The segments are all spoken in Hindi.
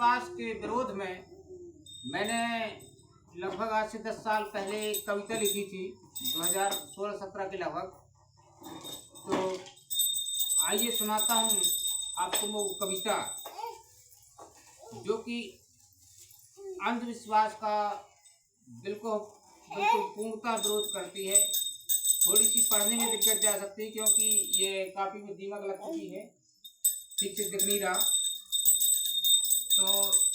अंधविश्वास के विरोध में मैंने लगभग आज से 10 साल पहले एक कविता लिखी थी, 2016-17 के लगभग। तो आइए सुनाता हूँ आपको वो कविता, जो कि अंधविश्वास का बिल्कुल बिल्कुल पूर्णतः विरोध करती है। थोड़ी सी पढ़ने में दिक्कत जा सकती है क्योंकि ये काफी में दीमक लग चुकी है, ठीक से दिख नहीं रहा। तो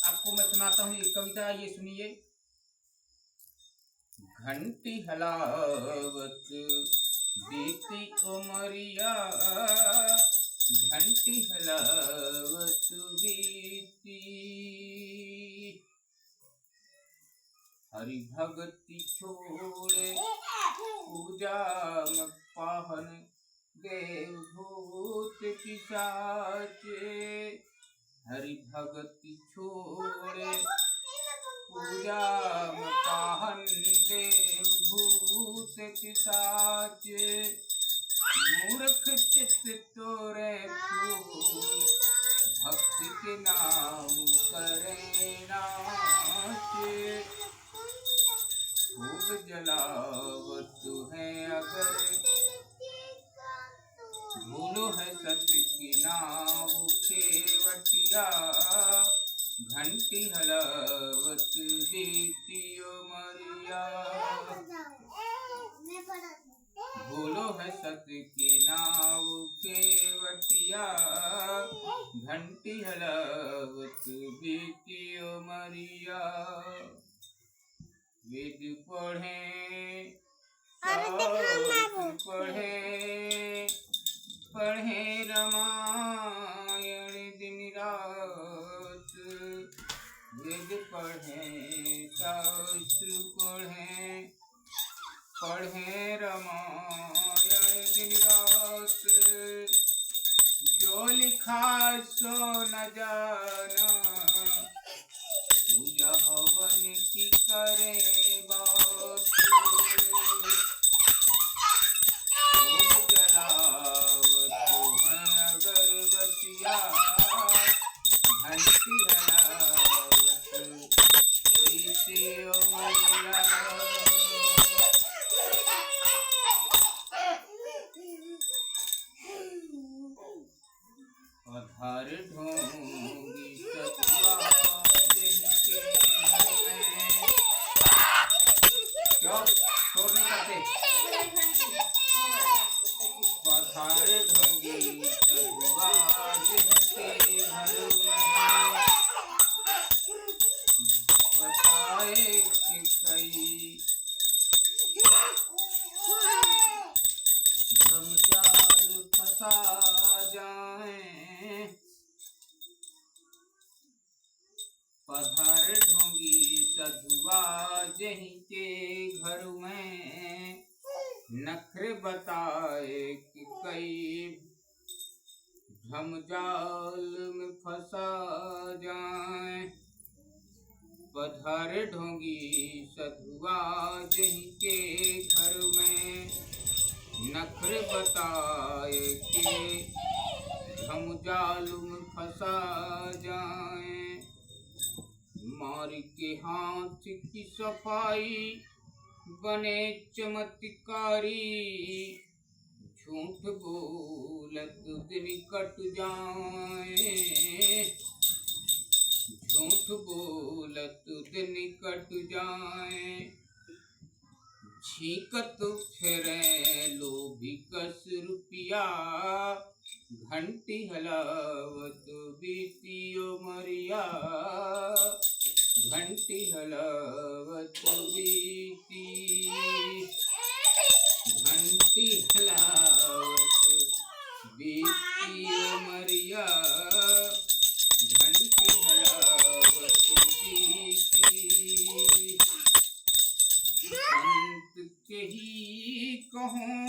आपको मैं सुनाता हूँ एक कविता, ये सुनिए। घंटी हलावत बीती उमरिया, घंटी हलावत बीती, हरि भगति छोड़े पूजा में पाहन, देव भूत पिशाचे। हरि भगति छोड़े पूजा में पाहन, देव भूत पिशाचे। मूर्ख चित्त तोरे फूल, भक्ति के नाम करे नाचे। खूब जलावत है अगर भूलो है सत्य की नाव केवटिया, घंटी हलावत देती उमरिया। भूलो है सत्य की नाव केवटिया, घंटी हलावत देती उमरिया। वेद पढ़े शास्त्र पढ़े, पढ़े रामायण दिन रात। वेद पढ़े शास्त्र पढ़े, पढ़े रामायण दिन रात। जो लिखा सो न जाना, पूजा हवन की करे बात। खूब जलावत है अगरबत्तियाँ, घंटी हलावत बीती उमरिया। आधार ढोंगी सतुआ जिनके घर में, क्यों शोर नहीं करते? आधार ढोंगी सतुआ जिनके घर में, बताए कि कई भ्रमजाल फंसा जाए। पधार ढोंगी सधुआ जहीं के घर में, नखरे बताए कि कई भ्रमजाल में फंसा जाए। पधार ढोंगी सधुआ जहीं के घर में, नखरे बताए कि भ्रमजाल में फंसा जाए। मार के हाथ की सफाई बने चमत्कारी, झूठ बोलत दिन कट जाए। झूठ बोलत दिन कट जाए। छीकत फिरे लोभी कस रुपया, घंटी हलावत बीती उमरिया। घंटी हलावत बीती, घंटी हलावत बीती उमरिया। घंटी हलावत बीती, संत के ही कहूँ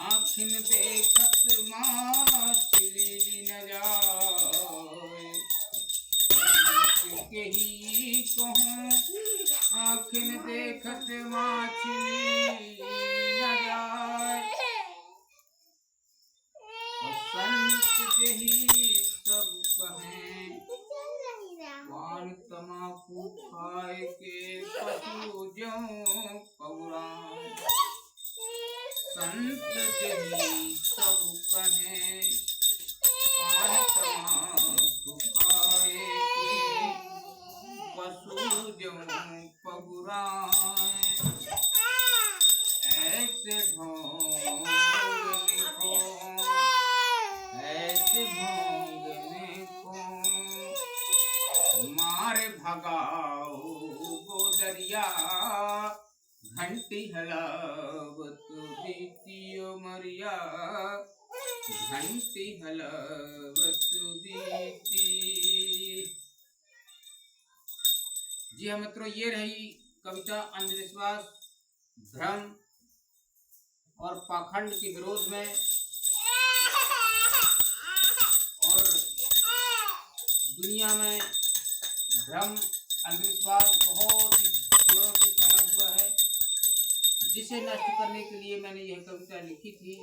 आँखिन देखत मछली न जाए। संत के ही कहूँ आँखिन देखत मछली न जाए। और संत यही सब कहें तमाकू खाए के पशु ज्यों पौराण। संत जही सब कहें पान तमाकू खाए के पशु ज्यों पौराण। ऐसे ढोंग को मारे भगाओ वो दरिया घंटी हलावत बीतियो मरिया घंटी हलावत बीती। जी हाँ मित्रों, ये रही कविता अंधविश्वास, भ्रम और पाखंड के विरोध में। और दुनिया में भ्रम अंधविश्वास बहुत ही जोरों से फैला हुआ है, जिसे नष्ट करने के लिए मैंने यह कविता लिखी थी।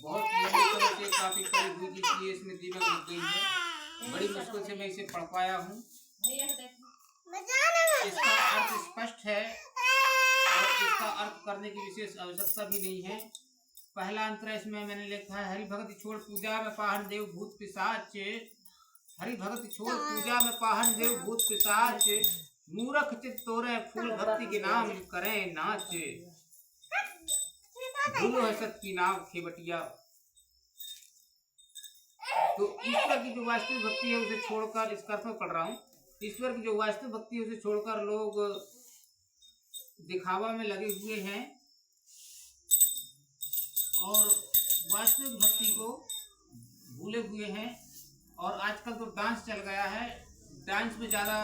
बहुत लंबी तरह से काफी पढ़ी हुई, इसलिए इसमें दीमक लग गई है। बड़ी मुश्किल से मैं इसे पढ़ पाया हूँ। इसका अर्थ स्पष्ट है और इसका अर्थ करने की विशेष आवश्यकता भी नहीं है। पहला अंतरा इसमें मैंने लिखा है, हरि भक्ति छोड़ पूजा में पाहन देव भूत पिशाच। हरि भक्ति छोड़ पूजा में पाहन देव भूत पिशाच। मूर्ख चित तोरे फूल भक्ति के नाम करें नाच। भूलो है सत की नाम खेबटिया। तो ईश्वर की जो वास्तविक भक्ति है उसे छोड़कर, इस अर्थ में पढ़ रहा हूँ, ईश्वर की जो वास्तविक भक्ति है उसे छोड़कर लोग दिखावा में लगे हुए हैं और वास्तविक भक्ति को भूले हुए हैं। और आजकल तो डांस चल गया है, डांस में ज़्यादा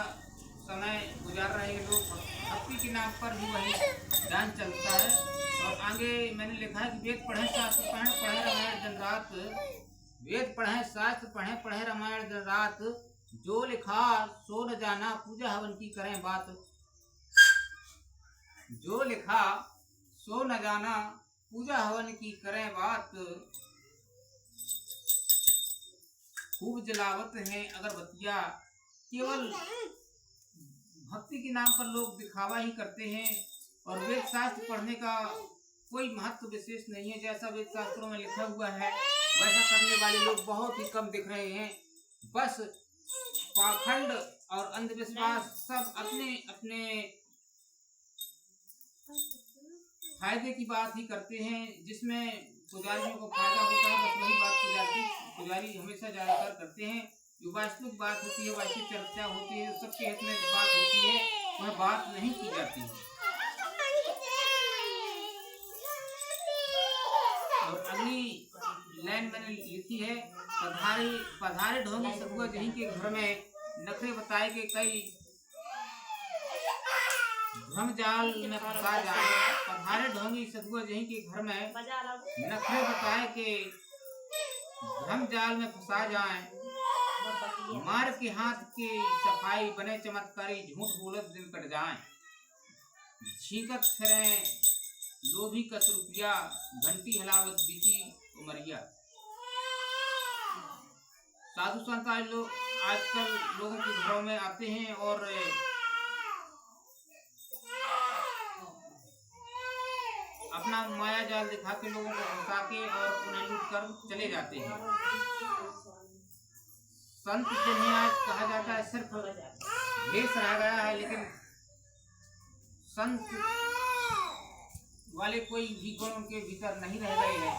समय गुजार रहे हैं लोग। भक्ति के नाम पर भी वही डांस चलता है। और आगे मैंने लिखा है कि वेद पढ़ें शास्त्र पढ़ें पढ़े रामायण दिन रात। वेद पढ़ें शास्त्र पढ़ें पढ़े रामायण दिन रात। जो लिखा सो न जाना पूजा हवन की करें बात। जो लिखा सो न जाना पूजा हवन की करें बात। खूब जलावत हैं अगरबत्तियाँ। केवल भक्ति के नाम पर लोग दिखावा ही करते हैं और वेद शास्त्र पढ़ने का कोई महत्व विशेष नहीं है। जैसा वेद शास्त्रों में लिखा हुआ है वैसा करने वाले लोग बहुत ही कम दिख रहे हैं। बस पाखंड और अंधविश्वास सब अपने अपने फायदे की बात ही करते हैं, जिसमें पुजारियों को फायदा होता है। बस वही बात पुजारी हमेशा ज्यादातर करते हैं। जो वास्तविक बात होती है, वास्तविक चर्चा होती है, सबके हित में बात होती है, वह बात नहीं की जाती। और अगली लाइन मैंने लिखी है, पधारे ढोंगी सगुआ जहीं के घर में नखरे बताए के कई भ्रम जाल में फंसा जाए। पधारे ढोंगी सगुआ जहीं के घर में नखरे बताए के भ्रम जाल में फंसा जाए। मार के हाथ की सफाई बने चमत्कारी झूठ बोलत दिन कट जाए। छींकत फिरे लोभी कत रुपया घंटी हलावत बीती उमरिया। साधु संत आजकल लोगों के घरों में आते हैं और अपना माया जाल दिखा के लोगों को फंसा के और उन्हें लूट कर चले जाते हैं। संत जिन्हें आज कहा जाता है सिर्फ भेष रह गया है, लेकिन संत वाले कोई भी गुण उनके भीतर नहीं रह गए हैं।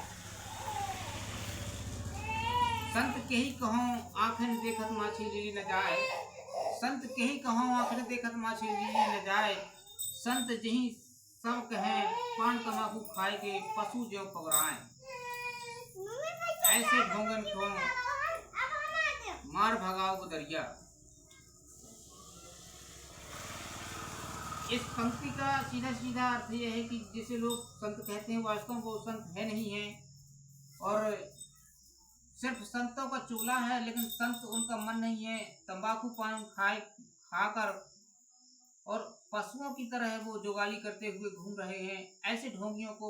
संत के ही कहो आंखें देखत माछी लीली न जाए। संत के ही कहो आंखें देखत माछी लीली न जाए। संत जहीं सब कहें पान तमाकू खाए के पशु जो पगराए। ऐसे ढोंगन को मार भगाओ दरिया। इस पंक्ति का सीधा सीधा अर्थ यह है कि जिसे लोग संत कहते हैं वास्तव में वो संत है नहीं है और सिर्फ संतों का चोला है, लेकिन संत उनका मन नहीं है। तंबाकू पान खाकर और पशुओं की तरह वो जुगाली करते हुए घूम रहे हैं। ऐसे ढोंगियों को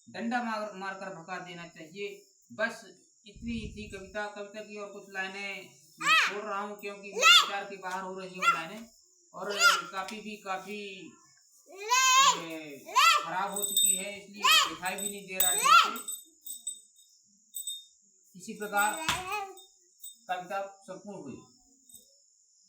डंडा मारकर भगा देना चाहिए। बस इतनी ही थी कविता की और कुछ लाइनें छोड़ रहा हूँ क्योंकि मेरे विचार के बाहर हो रही है लाइनें, और काफी खराब हो चुकी है, इसलिए दिखाई भी नहीं दे रहा ठीक से। इसी प्रकार कविता संपूर्ण हुई।